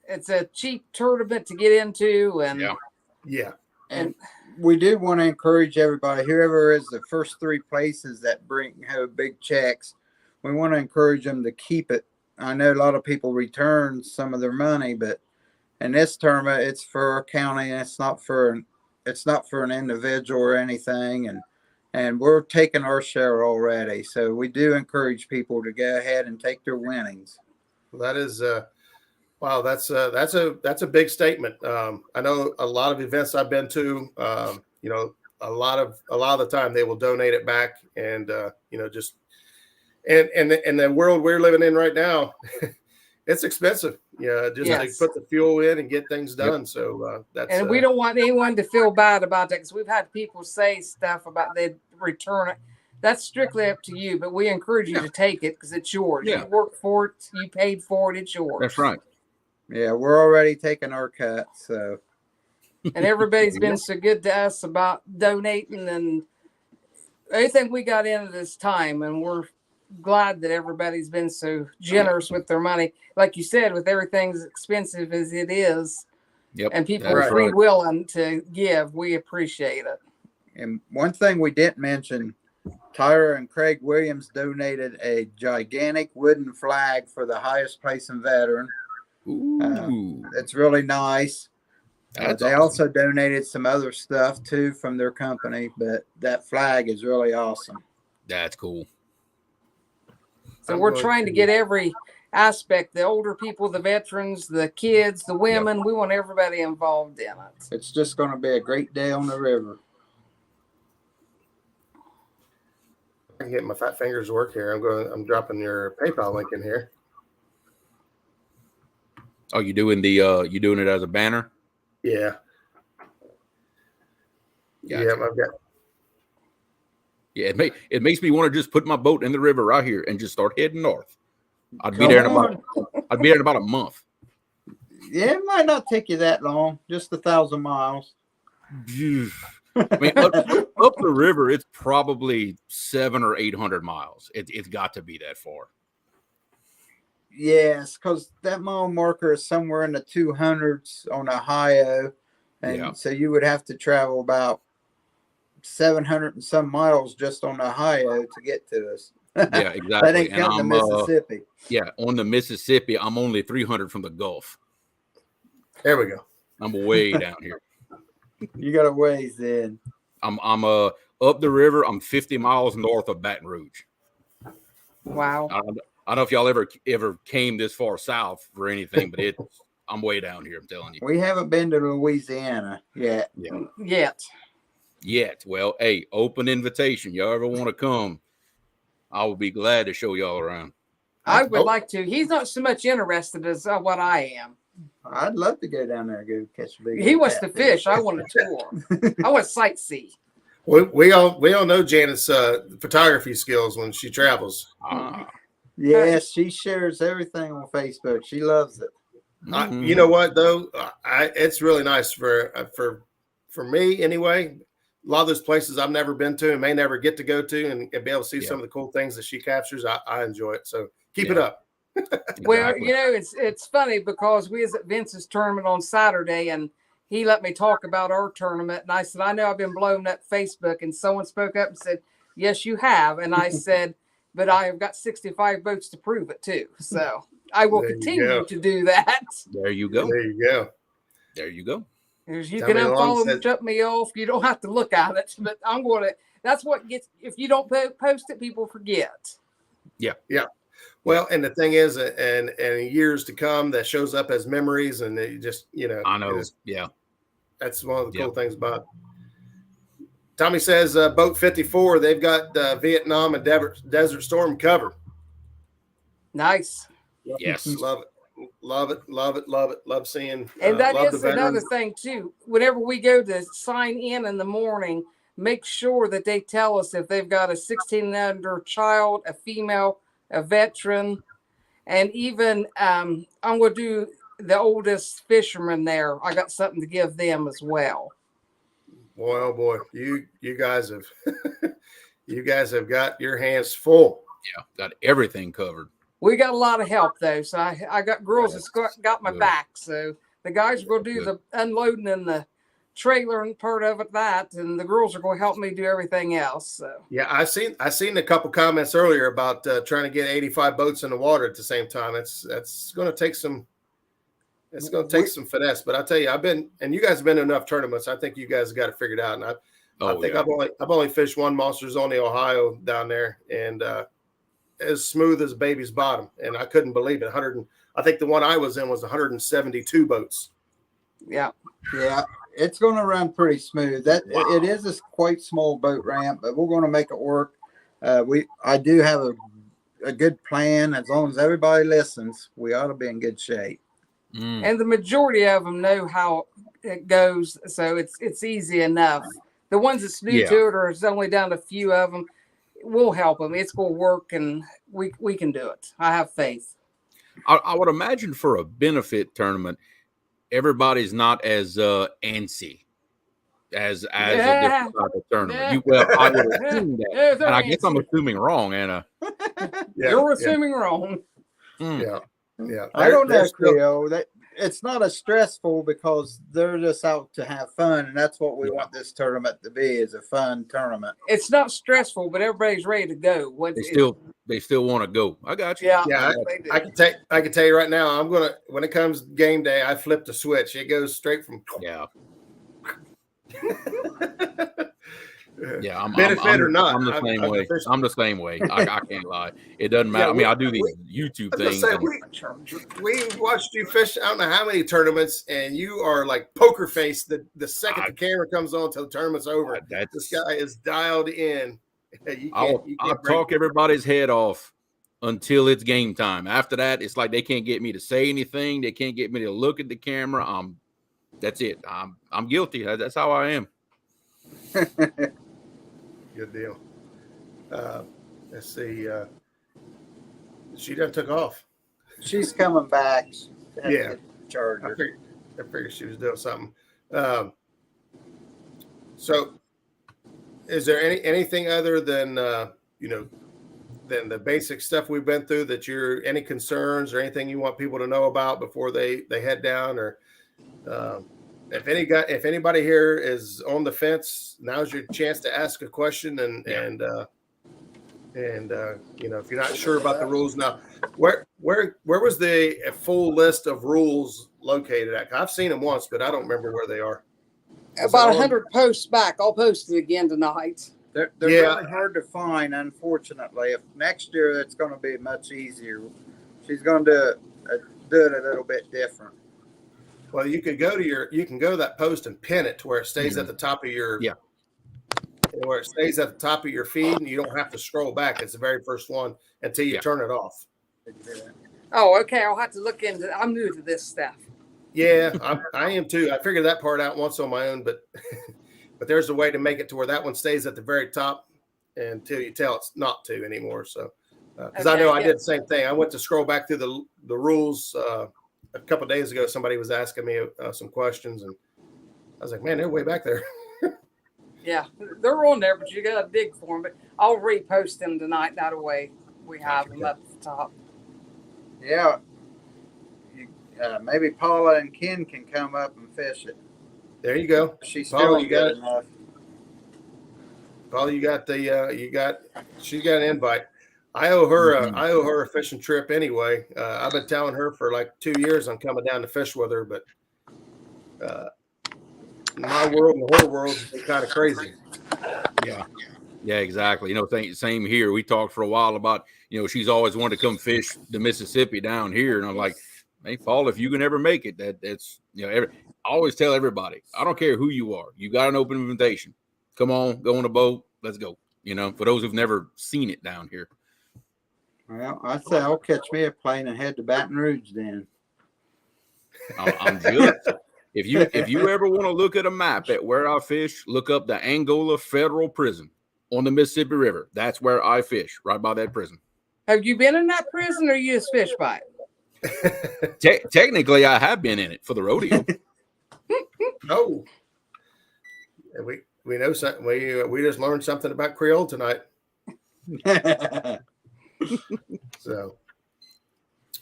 It's a cheap tournament to get into, and and we do want to encourage everybody, whoever is the first 3 places that have big checks, we want to encourage them to keep it. I know a lot of people return some of their money, but in this tournament, it's for a county, and it's not for an individual or anything, and we're taking our share already. So we do encourage people to go ahead and take their winnings. Well, that is wow. That's a big statement. I know a lot of events I've been to. A lot of the time they will donate it back, and just and the world we're living in right now, it's expensive. To put the fuel in and get things done. Yep. So that's and we don't want anyone to feel bad about that, because we've had people say stuff about they return it. That's strictly up to you, but we encourage you to take it because it's yours. You worked for it, you paid for it, it's yours. That's right. Yeah, we're already taking our cut. So, and everybody's been so good to us about donating and everything we got into this time, and we're glad that everybody's been so generous with their money. Like you said, with everything as expensive as it is, and people are free willing to give, we appreciate it. And one thing we didn't mention, Tyra and Craig Williams donated a gigantic wooden flag for the highest placing veteran. It's really nice. They also donated some other stuff too from their company, but that flag is really awesome. That's cool. So we're trying to get every aspect. The older people, the veterans, the kids, the women. We want everybody involved in it. It's just going to be a great day on the river. I can get my fat fingers to work here. I'm dropping your PayPal link in here. Oh, you doing it as a banner? Yeah. Gotcha. Yeah, I've got. Yeah, it makes me want to just put my boat in the river right here and just start heading north. I'd be there in about a month. Yeah, it might not take you that long, just 1,000 miles. I mean, up the river, it's probably 700 or 800 miles. It's got to be that far. Yes, because that mile marker is somewhere in the 200s on Ohio. And so you would have to travel about 700 and some miles just on Ohio to get to us. Yeah, exactly. That ain't counting the Mississippi. Yeah, on the Mississippi, I'm only 300 from the Gulf. There we go. I'm way down here. You got a ways in. I'm up the river. I'm 50 miles north of Baton Rouge. Wow. I don't know if y'all ever came this far south for anything, but I'm way down here. I'm telling you. We haven't been to Louisiana yet. Yet. Well, hey, open invitation. Y'all ever want to come? I will be glad to show y'all around. I would like to. He's not so much interested as what I am. I'd love to go down there and go catch a big. He wants to fish. I want to tour. I want to sightsee. We all know Janet's photography skills when she travels. Yes, she shares everything on Facebook. She loves it. You know what though? It's really nice for me anyway. A lot of those places I've never been to and may never get to go to and be able to see some of the cool things that she captures. I enjoy it. So keep it up. Well, it's funny because we was at Vince's tournament on Saturday and he let me talk about our tournament. And I said, I know I've been blowing up Facebook. And someone spoke up and said, yes, you have. And I said, but I have got 65 boats to prove it too. So I will continue to do that. There you go. There you go. There you go. You can unfollow me, shut me off. You don't have to look at it, but I'm going to. That's what gets. If you don't post it, people forget. Yeah. Well, and the thing is, and years to come, that shows up as memories, and they just I know. That's one of the cool things about it. Tommy says, boat 54. They've got Vietnam and Desert Storm covered. Nice. Yes, love it. Love seeing. And that is another thing too. Whenever we go to sign in the morning, make sure that they tell us if they've got a 16 and under child, a female, a veteran, and even I'm going to do the oldest fisherman there. I got something to give them as well. Boy, oh boy, you guys have got your hands full. Yeah, got everything covered. We got a lot of help though, so I got girls that's got my back. So the guys are going to do the unloading and the trailer and part of it and the girls are going to help me do everything else. So yeah, I seen a couple comments earlier about trying to get 85 boats in the water at the same time. That's going to take some. It's going to take some finesse, but I tell you, you guys have been to enough tournaments. I think you guys got it figured out. And I think I've only fished one Monsters on the Ohio down there, and as smooth as a baby's bottom, and I couldn't believe it. I think the one I was in was 172 boats. Yeah, it's going to run pretty smooth. It is a quite small boat ramp, but we're going to make it work. I do have a good plan. As long as everybody listens, we ought to be in good shape. And the majority of them know how it goes, so it's easy enough. The ones that's new to it, or it's only down to a few of them, we'll help them. It's going to work, and we can do it. I have faith. I would imagine for a benefit tournament, everybody's not as antsy as a different type of tournament. I would assume that, and I guess I'm assuming wrong, Anna. You're assuming wrong. Yeah. I don't know, Creole. It's not as stressful because they're just out to have fun, and that's what we want this tournament to be, is a fun tournament. It's not stressful, but everybody's ready to go. They still want to go. I got you. Yeah. I can tell you right now, when it comes game day, I flip the switch. It goes straight from Yeah, benefit or not. I'm the same way. I'm the same way. I can't lie. It doesn't matter. Yeah, I mean, I do these YouTube I was things. gonna say, we watched you fish. I don't know how many tournaments, and you are like poker face. The second the camera comes on till the tournament's over, this guy is dialed in. I'll talk everybody's head off until it's game time. After that, it's like they can't get me to say anything. They can't get me to look at the camera. That's it. I'm guilty. That's how I am. Good deal. Let's see. She done took off. She's coming back. Yeah. Charger. I figured she was doing something. So, is there anything other than than the basic stuff we've been through that you're any concerns or anything you want people to know about before they head down? Or if anybody here is on the fence, now's your chance to ask a question and if you're not sure about the rules now, where was the full list of rules located at? I've seen them once, but I don't remember where they are. About 100 posts back. I'll post it again tonight. They're really hard to find, unfortunately. If next year it's going to be much easier. She's going to do it a little bit different. Well, you can go to that post and pin it to where it stays at the top of your where it stays at the top of your feed, and you don't have to scroll back. It's the very first one until you turn it off. Oh, okay. I'll have to look into it. I'm new to this stuff. Yeah, I am too. I figured that part out once on my own, but there's a way to make it to where that one stays at the very top until you tell it's not to anymore. So, because I know I did the same thing. I went to scroll back through the rules a couple of days ago. Somebody was asking me some questions, and I was like, man, they're way back there. Yeah, they're on there, but you got to dig for them. But I'll repost them tonight. That way we have them up at the top. Yeah. Maybe Paula and Ken can come up and fish it. There you go. She's Paula, still good enough. Paula, she's got an invite. I owe her a fishing trip anyway. I've been telling her for like 2 years I'm coming down to fish with her, but my world and her world is kind of crazy. Yeah, exactly. Same here. We talked for a while about, she's always wanted to come fish the Mississippi down here. And I'm like, hey, Paul, if you can ever make it, that's, I always tell everybody, I don't care who you are. You got an open invitation. Come on, go on a boat. Let's go. For those who've never seen it down here. Well, I say I'll catch me a plane and head to Baton Rouge then. I'm good. If you ever want to look at a map at where I fish, look up the Angola Federal Prison on the Mississippi River. That's where I fish, right by that prison. Have you been in that prison, or you just fish by it? Technically, I have been in it for the rodeo. Oh, we know something. We just learned something about Creole tonight. So,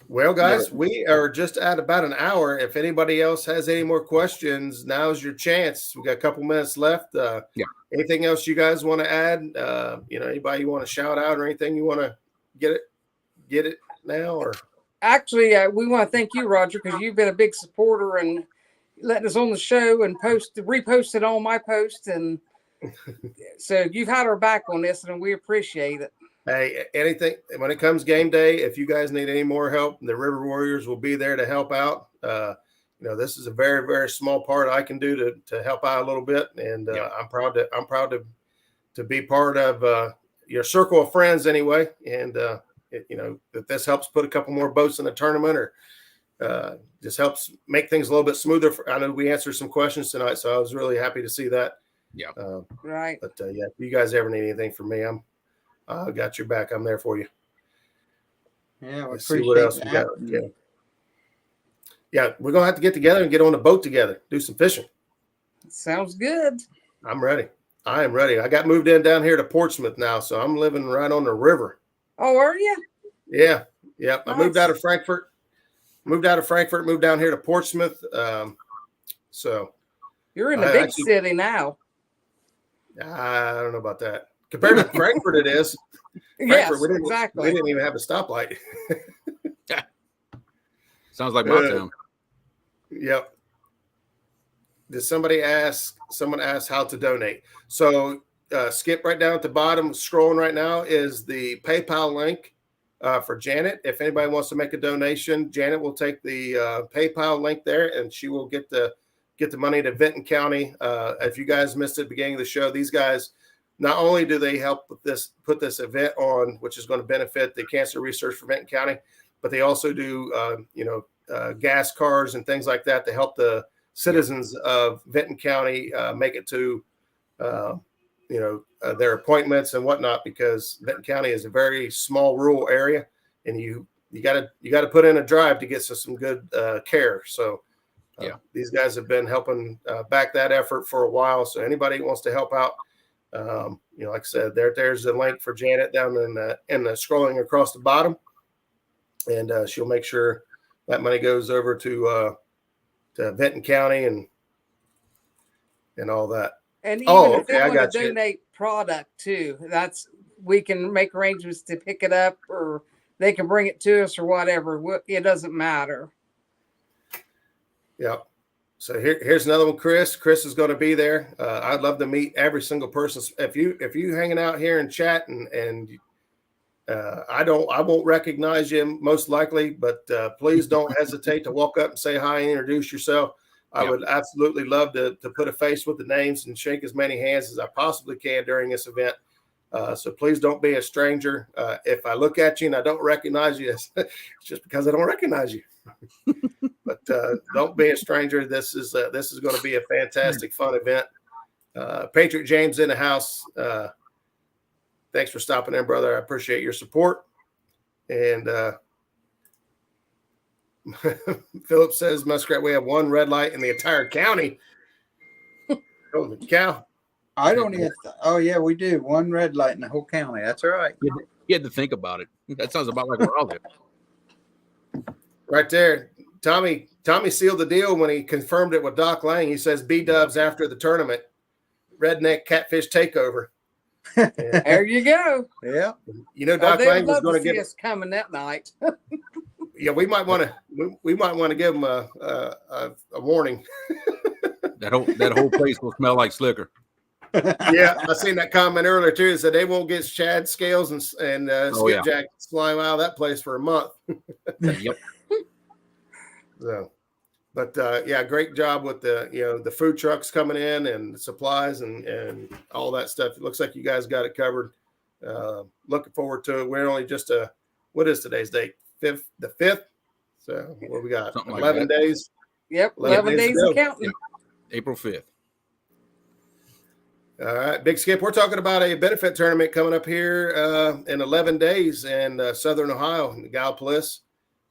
well, guys, we are just at about an hour. If anybody else has any more questions, now's your chance. We got a couple minutes left. Anything else you guys want to add? Anybody you want to shout out or anything you want to get it now? Or actually, we want to thank you, Roger, because you've been a big supporter and letting us on the show and reposted all my posts, and so you've had our back on this, and we appreciate it. Hey, anything when it comes game day, if you guys need any more help, the River Warriors will be there to help out. This is a very, very small part I can do to help out a little bit, and I'm proud to be part of your circle of friends anyway. And if this helps put a couple more boats in the tournament, or just helps make things a little bit smoother. I know we answered some questions tonight, so I was really happy to see that. Yeah. Right. But if you guys ever need anything from me, I got your back. I'm there for you. Yeah, let's see what else we got. Yeah, we're gonna have to get together and get on the boat together, do some fishing. Sounds good. I'm ready. I am ready. I got moved in down here to Portsmouth now, so I'm living right on the river. Oh, are you? Yeah. Nice. I moved out of Frankfort. Moved down here to Portsmouth. So you're in the big city now. I don't know about that. Compared to Frankfurt, it is. Yes, exactly. We didn't even have a stoplight. Sounds like my town. Yep. Someone asked how to donate. So Skip, right down at the bottom, scrolling right now, is the PayPal link for Janet. If anybody wants to make a donation, Janet will take the PayPal link there, and she will get the money to Vinton County. If you guys missed it at the beginning of the show, these guys, not only do they help with put this event on, which is going to benefit the cancer research for Vinton County, but they also do, gas cars and things like that to help the citizens of Vinton County make it to, their appointments and whatnot, because Vinton County is a very small rural area, and you got to put in a drive to get some good care. So these guys have been helping back that effort for a while. So anybody who wants to help out, like I said, there's the link for Janet down in the scrolling across the bottom, and she'll make sure that money goes over to Vinton County and all that. And even if they want to donate product too, we can make arrangements to pick it up, or they can bring it to us or whatever. It doesn't matter. Yeah. So here's another one, Chris. Chris is going to be there. I'd love to meet every single person. If you hanging out here and chat, and I won't recognize you most likely, but please don't hesitate to walk up and say hi and introduce yourself. I would absolutely love to put a face with the names and shake as many hands as I possibly can during this event. So please don't be a stranger. If I look at you and I don't recognize you, it's just because I don't recognize you. But don't be a stranger. This is going to be a fantastic, fun event. Patriot James in the house. Thanks for stopping in, brother. I appreciate your support. And Philip says, Muskrat, we have one red light in the entire county. Holy cow. I don't even. Oh, yeah, we do. One red light in the whole county. That's right. You had to think about it. That sounds about like we're all there. Right there. Tommy sealed the deal when he confirmed it with Doc Lang. He says B-dubs after the tournament. Redneck Catfish Takeover. There you go. Yeah. Doc Lang was going to get us coming that night. Yeah, we might want to give him a warning. That whole place will smell like slicker. Yeah, I seen that comment earlier too. It said they won't get shad scales and skipjacks flying out of that place for a month. Yep. So, but great job with the food trucks coming in and the supplies and all that stuff. It looks like you guys got it covered. Looking forward to it. We're only just what is today's date? The 5th. So what we got? Something 11 like days. Yep, 11 days and counting. April 5th. All right, Big Skip. We're talking about a benefit tournament coming up here in 11 days in Southern Ohio, in Gallipolis.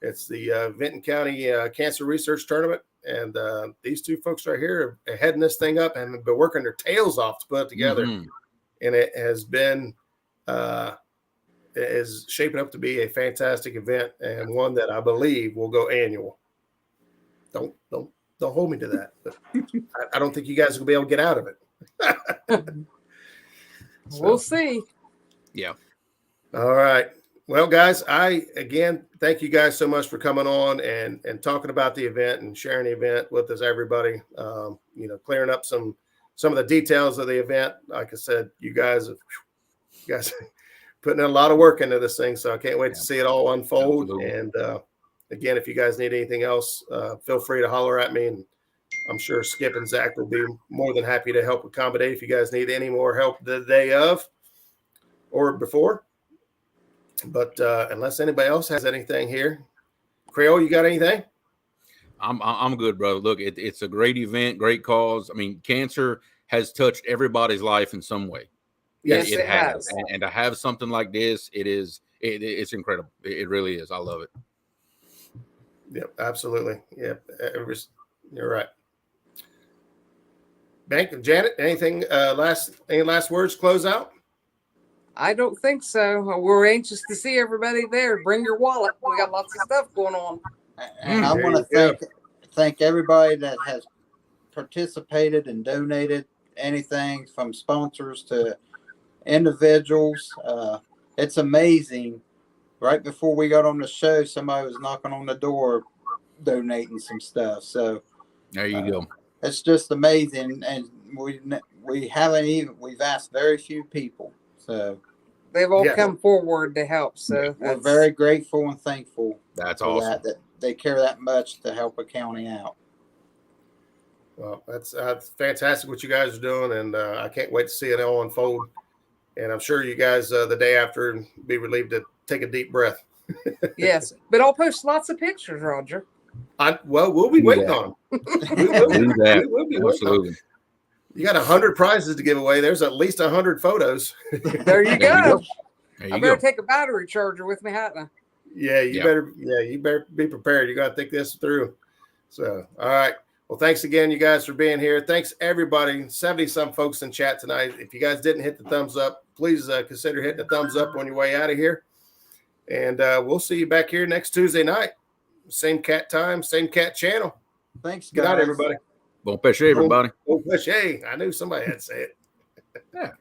It's the Vinton County Cancer Research Tournament, and these two folks right here are heading this thing up and have been working their tails off to put it together. Mm-hmm. And it has been is shaping up to be a fantastic event, and one that I believe will go annual. Don't hold me to that, but I don't think you guys will be able to get out of it. We'll see. Yeah. All right. Well, guys, I again thank you guys so much for coming on and talking about the event and sharing the event with us, everybody. Clearing up some of the details of the event. Like I said, you guys putting in a lot of work into this thing, so I can't wait to see it all unfold. Absolutely. And again, if you guys need anything else, feel free to holler at me, and I'm sure Skip and Zach will be more than happy to help accommodate if you guys need any more help the day of or before. But unless anybody else has anything here, Creole, you got anything? I'm good, brother. Look, it's a great event, great cause. I mean, cancer has touched everybody's life in some way. Yes, it has. And to have something like this, it's incredible. It really is. I love it. Yep, absolutely. Yep, you're right. Bink and Janet, anything any last words? Close out. I don't think so. We're anxious to see everybody there. Bring your wallet. We got lots of stuff going on. And I want to thank everybody that has participated and donated anything from sponsors to individuals. It's amazing. Right before we got on the show, somebody was knocking on the door donating some stuff. So there you go. It's just amazing. And we haven't even, we've asked very few people. So they've all Yeah. come forward to help. So we're very grateful and thankful That's for awesome. that they care that much to help a county out. Well, that's fantastic what you guys are doing, and I can't wait to see it all unfold. And I'm sure you guys the day after be relieved to take a deep breath. yes, but I'll post lots of pictures, Roger. We'll be waiting on them. We will Do that. we will be waiting on 'em. Absolutely. You got 100 prizes to give away. There's at least 100 photos. There you go. There I you better go. take a battery charger with me, hadn't I? Yeah, you Yeah. better be prepared. You got to think this through. So, all right. Well, thanks again, you guys, for being here. Thanks, everybody. 70-some folks in chat tonight. If you guys didn't hit the thumbs up, please consider hitting the thumbs up on your way out of here. And we'll see you back here next Tuesday night. Same cat time, same cat channel. Thanks, Good guys. night, everybody. Bon pêcher, everybody. Oh, push. Hey, I knew somebody had to say it. Yeah.